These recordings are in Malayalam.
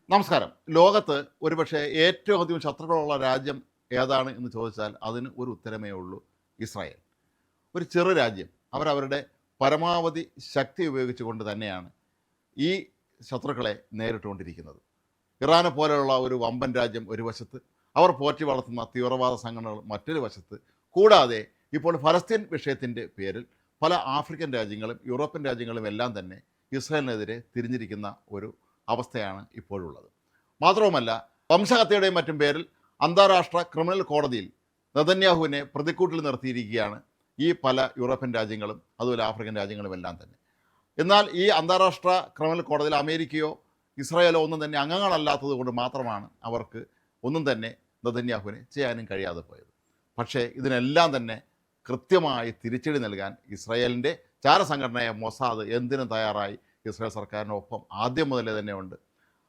നമസ്കാരം. ലോകത്ത് ഒരുപക്ഷെ ഏറ്റവും അധികം ശത്രുക്കളുള്ള രാജ്യം ഏതാണ് എന്ന് ചോദിച്ചാൽ അതിന് ഒരു ഉത്തരമേ ഉള്ളൂ: ഇസ്രായേൽ. ഒരു ചെറു രാജ്യം. അവരവരുടെ പരമാവധി ശക്തി ഉപയോഗിച്ചുകൊണ്ട് തന്നെയാണ് ഈ ശത്രുക്കളെ നേരിട്ടുകൊണ്ടിരിക്കുന്നത്. ഇറാനെ പോലെയുള്ള ഒരു വമ്പൻ രാജ്യം ഒരു വശത്ത്, അവർ പോറ്റി വളർത്തുന്ന തീവ്രവാദ സംഘടനകൾ മറ്റൊരു വശത്ത്, കൂടാതെ ഇപ്പോൾ ഫലസ്തീൻ വിഷയത്തിൻ്റെ പേരിൽ പല ആഫ്രിക്കൻ രാജ്യങ്ങളും യൂറോപ്യൻ രാജ്യങ്ങളും എല്ലാം തന്നെ ഇസ്രായേലിനെതിരെ തിരിഞ്ഞിരിക്കുന്ന ഒരു അവസ്ഥയാണ് ഇപ്പോഴുള്ളത്. മാത്രവുമല്ല, വംശഹത്യയുടെയും മറ്റും പേരിൽ അന്താരാഷ്ട്ര ക്രിമിനൽ കോടതിയിൽ നെതന്യാഹുവിനെ പ്രതിക്കൂട്ടിൽ നിർത്തിയിരിക്കുകയാണ് ഈ പല യൂറോപ്യൻ രാജ്യങ്ങളും അതുപോലെ ആഫ്രിക്കൻ രാജ്യങ്ങളും എല്ലാം തന്നെ. എന്നാൽ ഈ അന്താരാഷ്ട്ര ക്രിമിനൽ കോടതിയിൽ അമേരിക്കയോ ഇസ്രായേലോ ഒന്നും തന്നെ അംഗങ്ങളല്ലാത്തത് കൊണ്ട് മാത്രമാണ് അവർക്ക് ഒന്നും തന്നെ നെതന്യാഹുവിനെ ചെയ്യാനും കഴിയാതെ പോയത്. പക്ഷേ ഇതിനെല്ലാം തന്നെ കൃത്യമായി തിരിച്ചടി നൽകാൻ ഇസ്രായേലിൻ്റെ ചാരസംഘടനയായ മൊസാദ് എന്തിനും തയ്യാറായി ഇസ്രായേൽ സർക്കാരിനൊപ്പം ആദ്യം മുതലേ തന്നെ ഉണ്ട്.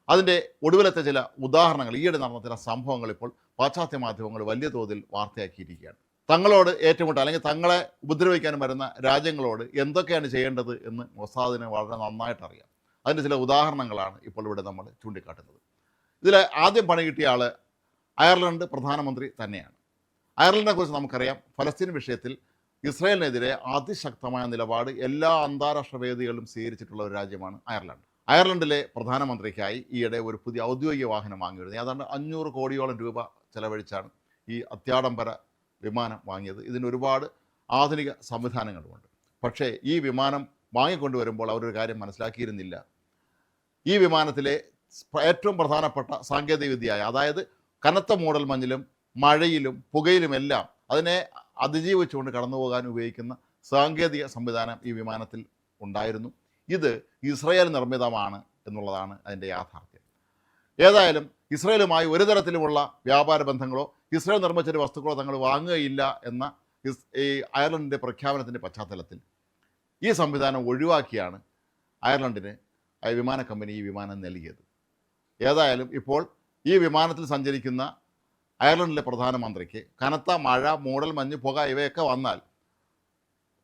അതിൻ്റെ ഒടുവിലത്തെ ചില ഉദാഹരണങ്ങൾ, ഈയിടെ നടന്ന ചില സംഭവങ്ങൾ ഇപ്പോൾ പാശ്ചാത്യ മാധ്യമങ്ങൾ വലിയ തോതിൽ വാർത്തയാക്കിയിരിക്കുകയാണ്. തങ്ങളോട് ഏറ്റുമുട്ടൽ അല്ലെങ്കിൽ തങ്ങളെ ഉപദ്രവിക്കാനും വരുന്ന രാജ്യങ്ങളോട് എന്തൊക്കെയാണ് ചെയ്യേണ്ടത് എന്ന് മൊസാദിന് വളരെ നന്നായിട്ട് അറിയാം. അതിൻ്റെ ചില ഉദാഹരണങ്ങളാണ് ഇപ്പോൾ ഇവിടെ നമ്മൾ ചൂണ്ടിക്കാട്ടുന്നത്. ഇതിൽ ആദ്യം പണി കിട്ടിയ ആൾ അയർലൻഡ് പ്രധാനമന്ത്രി തന്നെയാണ്. അയർലൻഡിനെ കുറിച്ച് നമുക്കറിയാം, ഫലസ്തീൻ വിഷയത്തിൽ ഇസ്രായേലിനെതിരെ അതിശക്തമായ നിലപാട് എല്ലാ അന്താരാഷ്ട്ര വേദികളിലും സ്വീകരിച്ചിട്ടുള്ള ഒരു രാജ്യമാണ് അയർലൻഡ്. അയർലൻഡിലെ പ്രധാനമന്ത്രിക്കായി ഈയിടെ ഒരു പുതിയ ഔദ്യോഗിക വാഹനം വാങ്ങിയിരുന്നു. ഏതാണ്ട് 500 കോടിയോളം രൂപ ചെലവഴിച്ചാണ് ഈ അത്യാഡംബര വിമാനം വാങ്ങിയത്. ഇതിന് ഒരുപാട് ആധുനിക സംവിധാനങ്ങളുമുണ്ട്. പക്ഷേ ഈ വിമാനം വാങ്ങിക്കൊണ്ടുവരുമ്പോൾ അവരൊരു കാര്യം മനസ്സിലാക്കിയിരുന്നില്ല. ഈ വിമാനത്തിലെ ഏറ്റവും പ്രധാനപ്പെട്ട സാങ്കേതികവിദ്യയായ, അതായത് കനത്ത മൂടൽമഞ്ഞിലും മഴയിലും പുകയിലുമെല്ലാം അതിനെ അതിജീവിച്ചുകൊണ്ട് കടന്നു പോകാൻ ഉപയോഗിക്കുന്ന സാങ്കേതിക സംവിധാനം ഈ വിമാനത്തിൽ ഉണ്ടായിരുന്നു. ഇത് ഇസ്രായേൽ നിർമ്മിതമാണ് എന്നുള്ളതാണ് അതിൻ്റെ യാഥാർത്ഥ്യം. ഏതായാലും ഇസ്രായേലുമായി ഒരു തരത്തിലുമുള്ള വ്യാപാര ബന്ധങ്ങളോ ഇസ്രായേൽ നിർമ്മിച്ചൊരു വസ്തുക്കളോ തങ്ങൾ വാങ്ങുകയില്ല എന്ന ഈ അയർലൻഡിൻ്റെ പ്രഖ്യാപനത്തിൻ്റെ പശ്ചാത്തലത്തിൽ ഈ സംവിധാനം ഒഴിവാക്കിയാണ് അയർലൻഡിന് വിമാന കമ്പനി ഈ വിമാനം നൽകിയത്. ഏതായാലും ഇപ്പോൾ ഈ വിമാനത്തിൽ സഞ്ചരിക്കുന്ന അയർലൻഡിലെ പ്രധാനമന്ത്രിക്ക് കനത്ത മഴ, മൂടൽ മഞ്ഞ്, പുക ഇവയൊക്കെ വന്നാൽ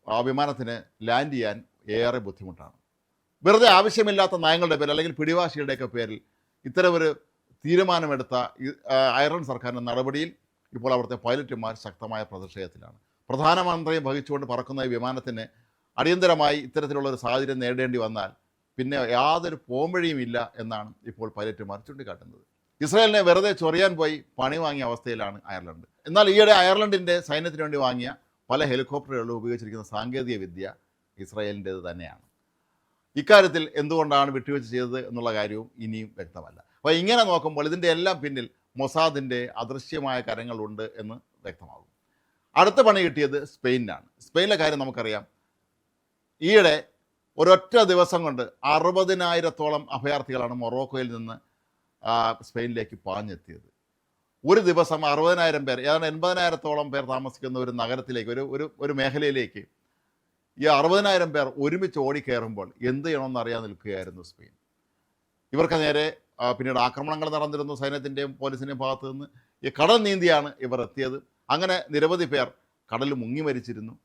ആ വിമാനത്തിന് ലാൻഡ് ചെയ്യാൻ ഏറെ ബുദ്ധിമുട്ടാണ്. വെറുതെ ആവശ്യമില്ലാത്ത നയങ്ങളുടെ പേരിൽ അല്ലെങ്കിൽ പിടിവാശിയുടെയൊക്കെ പേരിൽ ഇത്തരമൊരു തീരുമാനമെടുത്ത അയർലൻഡ് സർക്കാരിൻ്റെ നടപടിയിൽ ഇപ്പോൾ അവിടുത്തെ പൈലറ്റുമാർ ശക്തമായ പ്രതിഷേധത്തിലാണ്. പ്രധാനമന്ത്രിയെ വഹിച്ചുകൊണ്ട് പറക്കുന്ന ഈ വിമാനത്തിന് അടിയന്തരമായി ഇത്തരത്തിലുള്ളൊരു സാഹചര്യം നേരിടേണ്ടി വന്നാൽ പിന്നെ യാതൊരു പോംവഴിയും ഇല്ല എന്നാണ് ഇപ്പോൾ പൈലറ്റുമാർ ചൂണ്ടിക്കാട്ടുന്നത്. ഇസ്രായേലിനെ വെറുതെ ചൊറിയാൻ പോയി പണി വാങ്ങിയ അവസ്ഥയിലാണ് അയർലൻഡ്. എന്നാൽ ഈയിടെ അയർലൻഡിൻ്റെ സൈന്യത്തിന് വേണ്ടി വാങ്ങിയ പല ഹെലികോപ്റ്ററുകളിലും ഉപയോഗിച്ചിരിക്കുന്ന സാങ്കേതിക വിദ്യ ഇസ്രായേലിൻ്റേത് തന്നെയാണ്. ഇക്കാര്യത്തിൽ എന്തുകൊണ്ടാണ് വിട്ടുവീഴ്ച ചെയ്തത് എന്നുള്ള കാര്യവും ഇനിയും വ്യക്തമല്ല. അപ്പോൾ ഇങ്ങനെ നോക്കുമ്പോൾ ഇതിൻ്റെ എല്ലാം പിന്നിൽ മൊസാദിൻ്റെ അദൃശ്യമായ കരങ്ങളുണ്ട് എന്ന് വ്യക്തമാകും. അടുത്ത പണി കിട്ടിയത് സ്പെയിനിനാണ്. സ്പെയിനിലെ കാര്യം നമുക്കറിയാം. ഈയിടെ ഒരൊറ്റ ദിവസം കൊണ്ട് 60,000-ഓളം അഭയാർത്ഥികളാണ് മൊറോക്കോയിൽ നിന്ന് സ്പെയിനിലേക്ക് പാഞ്ഞെത്തിയത്. ഒരു ദിവസം 60,000 പേർ, ഏതാണ്ട് 80,000-ഓളം പേർ താമസിക്കുന്ന ഒരു നഗരത്തിലേക്ക്, ഒരു മേഖലയിലേക്ക് ഈ 60,000 പേർ ഒരുമിച്ച് ഓടിക്കയറുമ്പോൾ എന്ത് ചെയ്യണമെന്ന് അറിയാൻ നിൽക്കുകയായിരുന്നു സ്പെയിൻ. ഇവർക്ക് നേരെ പിന്നീട് ആക്രമണങ്ങൾ നടന്നിരുന്നു. സൈന്യത്തിൻ്റെയും പോലീസിൻ്റെയും ഭാഗത്തു നിന്ന് ഈ കടൽ നീന്തിയാണ് ഇവർ എത്തിയത്. അങ്ങനെ നിരവധി പേർ കടലിൽ മുങ്ങി മരിച്ചിരുന്നു.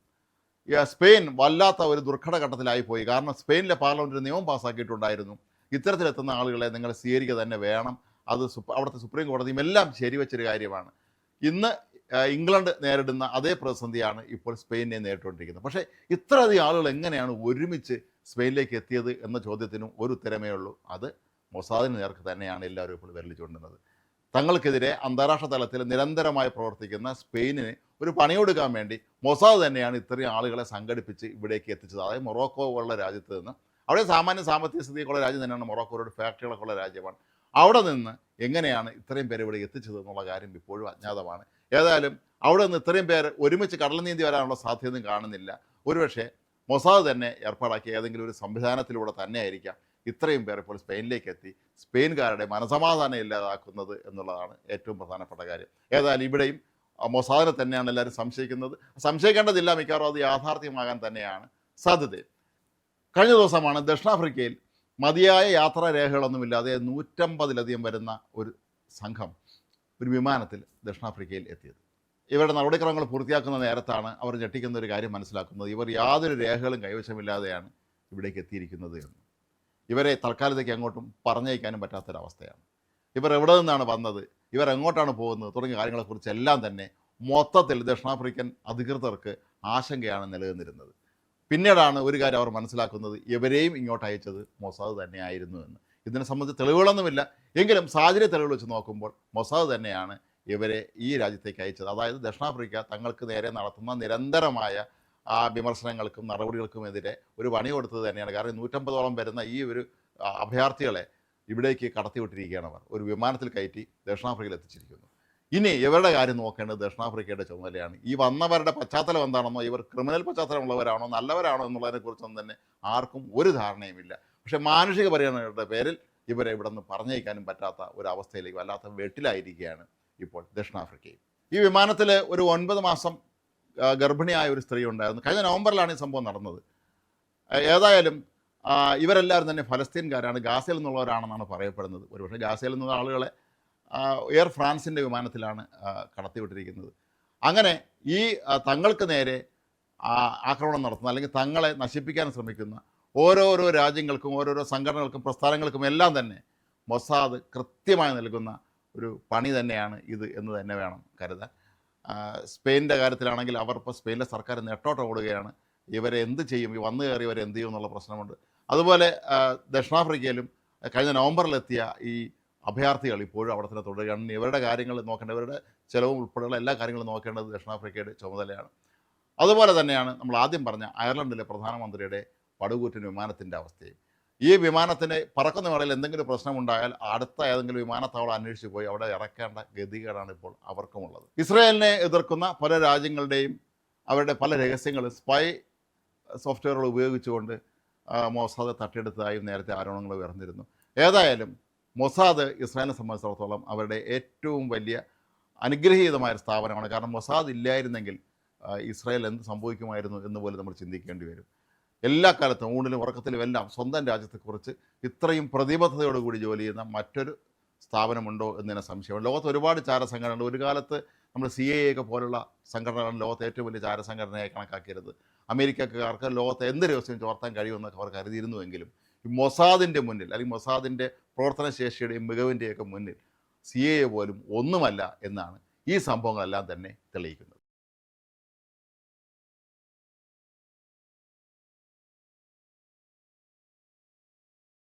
സ്പെയിൻ വല്ലാത്ത ഒരു ദുർഘടഘട്ടത്തിലായിപ്പോയി. കാരണം സ്പെയിനിലെ പാർലമെൻറ്റ് നിയമം പാസ്സാക്കിയിട്ടുണ്ടായിരുന്നു, ഇത്തരത്തിലെത്തുന്ന ആളുകളെ നിങ്ങൾ സ്വീകരിക്കുക തന്നെ വേണം. അത് അവിടുത്തെ സുപ്രീം കോടതിയും എല്ലാം ശരിവെച്ചൊരു കാര്യമാണ്. ഇന്ന് ഇംഗ്ലണ്ട് നേരിടുന്ന അതേ പ്രതിസന്ധിയാണ് ഇപ്പോൾ സ്പെയിനെ നേരിട്ടുകൊണ്ടിരിക്കുന്നത്. പക്ഷേ ഇത്രയധികം ആളുകൾ എങ്ങനെയാണ് ഒരുമിച്ച് സ്പെയിനിലേക്ക് എത്തിയത് എന്ന ചോദ്യത്തിനും ഒരു ഉത്തരമേ ഉള്ളൂ: അത് മൊസാദിന് നേർക്ക് തന്നെയാണ് എല്ലാവരും ഇപ്പോൾ വിരൽ ചൂണ്ടുന്നത്. തങ്ങൾക്കെതിരെ അന്താരാഷ്ട്ര തലത്തിൽ നിരന്തരമായി പ്രവർത്തിക്കുന്ന സ്പെയിനിന് ഒരു പണിയൊടുക്കാൻ വേണ്ടി മൊസാദ് തന്നെയാണ് ഇത്രയും ആളുകളെ സംഘടിപ്പിച്ച് ഇവിടേക്ക് എത്തിച്ചത്. അതായത് മൊറോക്കോ പോലുള്ള രാജ്യത്ത് നിന്ന്, അവിടെ സാമാന്യ സാമ്പത്തിക സ്ഥിതിയൊക്കെയുള്ള രാജ്യം തന്നെയാണ് മൊറോക്കോ, ഒരു ഫാക്ടറികളൊക്കെ ഉള്ള രാജ്യമാണ്. അവിടെ നിന്ന് എങ്ങനെയാണ് ഇത്രയും പേര് ഇവിടെ എത്തിച്ചത് എന്നുള്ള കാര്യം ഇപ്പോഴും അജ്ഞാതമാണ്. ഏതായാലും അവിടെ നിന്ന് ഇത്രയും പേര് ഒരുമിച്ച് കടൽ നീന്തി വരാനുള്ള സാധ്യതയും കാണുന്നില്ല. ഒരുപക്ഷെ മൊസാദ് തന്നെ ഏർപ്പാടാക്കിയ ഏതെങ്കിലും ഒരു സംവിധാനത്തിലൂടെ തന്നെ ആയിരിക്കാം ഇത്രയും പേർ ഇപ്പോൾ സ്പെയിനിലേക്ക് എത്തി സ്പെയിൻകാരുടെ മനസമാധാനം ഇല്ലാതാക്കുന്നത് എന്നുള്ളതാണ് ഏറ്റവും പ്രധാനപ്പെട്ട കാര്യം. ഏതായാലും ഇവിടെയും മൊസാദിനെ തന്നെയാണ് എല്ലാവരും സംശയിക്കുന്നത്. സംശയിക്കേണ്ടതില്ല, മിക്കവാറും അത് യാഥാർത്ഥ്യമാകാൻ തന്നെയാണ് സാധ്യത. കഴിഞ്ഞ ദിവസമാണ് ദക്ഷിണാഫ്രിക്കയിൽ മതിയായ യാത്രാരേഖകളൊന്നുമില്ലാതെ 150-ലധികം വരുന്ന ഒരു സംഘം ഒരു വിമാനത്തിൽ ദക്ഷിണാഫ്രിക്കയിൽ എത്തിയത്. ഇവരുടെ നടപടിക്രമങ്ങൾ പൂർത്തിയാക്കുന്ന നേരത്താണ് അവർ ഞെട്ടിക്കുന്ന ഒരു കാര്യം മനസ്സിലാക്കുന്നത്: ഇവർ യാതൊരു രേഖകളും കൈവശമില്ലാതെയാണ് ഇവിടേക്ക് എത്തിയിരിക്കുന്നത് എന്ന്. ഇവരെ തൽക്കാലത്തേക്ക് അങ്ങോട്ടും പറഞ്ഞയക്കാനും പറ്റാത്തൊരവസ്ഥയാണ്. ഇവർ എവിടെ നിന്നാണ് വന്നത്, ഇവർ എങ്ങോട്ടാണ് പോകുന്നത് തുടങ്ങിയ കാര്യങ്ങളെക്കുറിച്ചെല്ലാം തന്നെ മൊത്തത്തിൽ ദക്ഷിണാഫ്രിക്കൻ അധികൃതർക്ക് ആശങ്കയാണ് നിലനിന്നിരുന്നത്. പിന്നീടാണ് ഒരു കാര്യം അവർ മനസ്സിലാക്കുന്നത്, ഇവരെയും ഇങ്ങോട്ട് അയച്ചത് മൊസാദ് തന്നെയായിരുന്നു എന്ന്. ഇതിനെ സംബന്ധിച്ച് തെളിവുകളൊന്നുമില്ല, എങ്കിലും സാഹചര്യ തെളിവുകൾ വെച്ച് നോക്കുമ്പോൾ മൊസാദ് തന്നെയാണ് ഇവരെ ഈ രാജ്യത്തേക്ക് അയച്ചത്. അതായത് ദക്ഷിണാഫ്രിക്ക തങ്ങൾക്ക് നേരെ നടത്തുന്ന നിരന്തരമായ വിമർശനങ്ങൾക്കും നടപടികൾക്കുമെതിരെ ഒരു പണി കൊടുത്തത് തന്നെയാണ്. കാരണം 150ഓളം വരുന്ന ഈ ഒരു അഭയാർത്ഥികളെ ഇവിടേക്ക് കടത്തിവിട്ടിരിക്കുകയാണ്. അവർ ഒരു വിമാനത്തിൽ കയറ്റി ദക്ഷിണാഫ്രിക്കയിൽ എത്തിച്ചിരിക്കുന്നു. ഇനി ഇവരുടെ കാര്യം നോക്കേണ്ടത് ദക്ഷിണാഫ്രിക്കയുടെ ചുമതലയാണ്. ഈ വന്നവരുടെ പശ്ചാത്തലം എന്താണെന്നോ, ഇവർ ക്രിമിനൽ പശ്ചാത്തലമുള്ളവരാണോ നല്ലവരാണോ എന്നുള്ളതിനെക്കുറിച്ചൊന്നും തന്നെ ആർക്കും ഒരു ധാരണയുമില്ല. പക്ഷേ മാനുഷിക പരിഗണനയുടെ പേരിൽ ഇവരെ ഇവിടെ നിന്ന് പറഞ്ഞയക്കാനും പറ്റാത്ത ഒരവസ്ഥയിലേക്ക് വല്ലാത്ത വെട്ടിലായിരിക്കുകയാണ് ഇപ്പോൾ ദക്ഷിണാഫ്രിക്കയിൽ. ഈ വിമാനത്തിൽ ഒരു 9 മാസം ഗർഭിണിയായ ഒരു സ്ത്രീ ഉണ്ടായിരുന്നു. കഴിഞ്ഞ നവംബറിലാണ് ഈ സംഭവം നടന്നത്. ഏതായാലും ഇവരെല്ലാവരും തന്നെ ഫലസ്തീൻകാരാണ്, ഗാസയിൽ നിന്നുള്ളവരാണെന്നാണ് പറയപ്പെടുന്നത്. ഒരുപക്ഷെ ഗാസയിൽ നിന്നുള്ള ആളുകളെ എയർ ഫ്രാൻസിൻ്റെ വിമാനത്തിലാണ് കടത്തിവിട്ടിരിക്കുന്നത്. അങ്ങനെ ഈ തങ്ങൾക്ക് നേരെ ആക്രമണം നടത്തുന്ന അല്ലെങ്കിൽ തങ്ങളെ നശിപ്പിക്കാൻ ശ്രമിക്കുന്ന ഓരോരോ രാജ്യങ്ങൾക്കും ഓരോരോ സംഘടനകൾക്കും പ്രസ്ഥാനങ്ങൾക്കും എല്ലാം തന്നെ മൊസാദ് കൃത്യമായി നൽകുന്ന ഒരു പണി തന്നെയാണ് ഇത് എന്ന് തന്നെ വേണം കരുതാൻ. സ്പെയിനിൻ്റെ കാര്യത്തിലാണെങ്കിൽ അവർ ഇപ്പോൾ സ്പെയിനിലെ സർക്കാർ നെട്ടോട്ട് ഓടുകയാണ്. ഇവരെ എന്ത് ചെയ്യും, ഈ വന്നു കയറി ഇവരെ എന്ത് ചെയ്യും എന്നുള്ള പ്രശ്നമുണ്ട്. അതുപോലെ ദക്ഷിണാഫ്രിക്കയിലും കഴിഞ്ഞ നവംബറിലെത്തിയ ഈ അഭയാർത്ഥികൾ ഇപ്പോഴും അവിടെ തന്നെ തുടരുകയാണ്. ഇവരുടെ കാര്യങ്ങൾ നോക്കേണ്ടത്, ഇവരുടെ ചിലവും ഉൾപ്പെടെയുള്ള എല്ലാ കാര്യങ്ങളും നോക്കേണ്ടത് ദക്ഷിണാഫ്രിക്കയുടെ ചുമതലയാണ്. അതുപോലെ തന്നെയാണ് നമ്മൾ ആദ്യം പറഞ്ഞ അയർലൻഡിലെ പ്രധാനമന്ത്രിയുടെ പടുകൂറ്റൻ വിമാനത്തിൻ്റെ അവസ്ഥയും. ഈ വിമാനത്തിന് പറക്കുന്ന വേളയിൽ എന്തെങ്കിലും പ്രശ്നമുണ്ടായാൽ അടുത്ത ഏതെങ്കിലും വിമാനത്താവളം അന്വേഷിച്ച് പോയി അവിടെ ഇറക്കേണ്ട ഗതികേടാണ് ഇപ്പോൾ അവർക്കുമുള്ളത്. ഇസ്രായേലിനെ എതിർക്കുന്ന പല രാജ്യങ്ങളുടെയും അവരുടെ പല രഹസ്യങ്ങളും സ്പൈ സോഫ്റ്റ്വെയറുകൾ ഉപയോഗിച്ചുകൊണ്ട് മൊസാദ് തട്ടിയെടുത്തതായും നേരത്തെ ആരോപണങ്ങൾ ഉയർന്നിരുന്നു. ഏതായാലും മൊസാദ് ഇസ്രായേലിനെ സംബന്ധിച്ചിടത്തോളം അവരുടെ ഏറ്റവും വലിയ അനുഗ്രഹീതമായൊരു സ്ഥാപനമാണ്. കാരണം മൊസാദ് ഇല്ലായിരുന്നെങ്കിൽ ഇസ്രായേൽ എന്ത് സംഭവിക്കുമായിരുന്നു എന്ന് പോലും നമ്മൾ ചിന്തിക്കേണ്ടി വരും. എല്ലാ കാലത്തും ഊണിലും ഉറക്കത്തിലും എല്ലാം സ്വന്തം രാജ്യത്തെക്കുറിച്ച് ഇത്രയും പ്രതിബദ്ധതയോടുകൂടി ജോലി ചെയ്യുന്ന മറ്റൊരു സ്ഥാപനമുണ്ടോ എന്നതിന് സംശയമാണ്. ലോകത്ത് ഒരുപാട് ചാരസംഘടനകൾ, ഒരു കാലത്ത് നമ്മൾ CIA ഒക്കെ പോലുള്ള സംഘടനകളാണ് ലോകത്തെ ഏറ്റവും വലിയ ചാരസംഘടനയായി കണക്കാക്കിയത്. അമേരിക്കക്കാർക്ക് ലോകത്തെ എന്ത് രഹസ്യം ചോർത്താൻ കഴിയുമെന്നൊക്കെ അവർ കരുതിയിരുന്നുവെങ്കിലും ഈ മൊസാദിൻ്റെ മുന്നിൽ അല്ലെങ്കിൽ മൊസാദിൻ്റെ പ്രവർത്തനശേഷിയുടെയും മികവിൻ്റെയൊക്കെ മുന്നിൽ CIA പോലും ഒന്നുമല്ല എന്നാണ് ഈ സംഭവങ്ങളെല്ലാം തന്നെ തെളിയിക്കുന്നത്.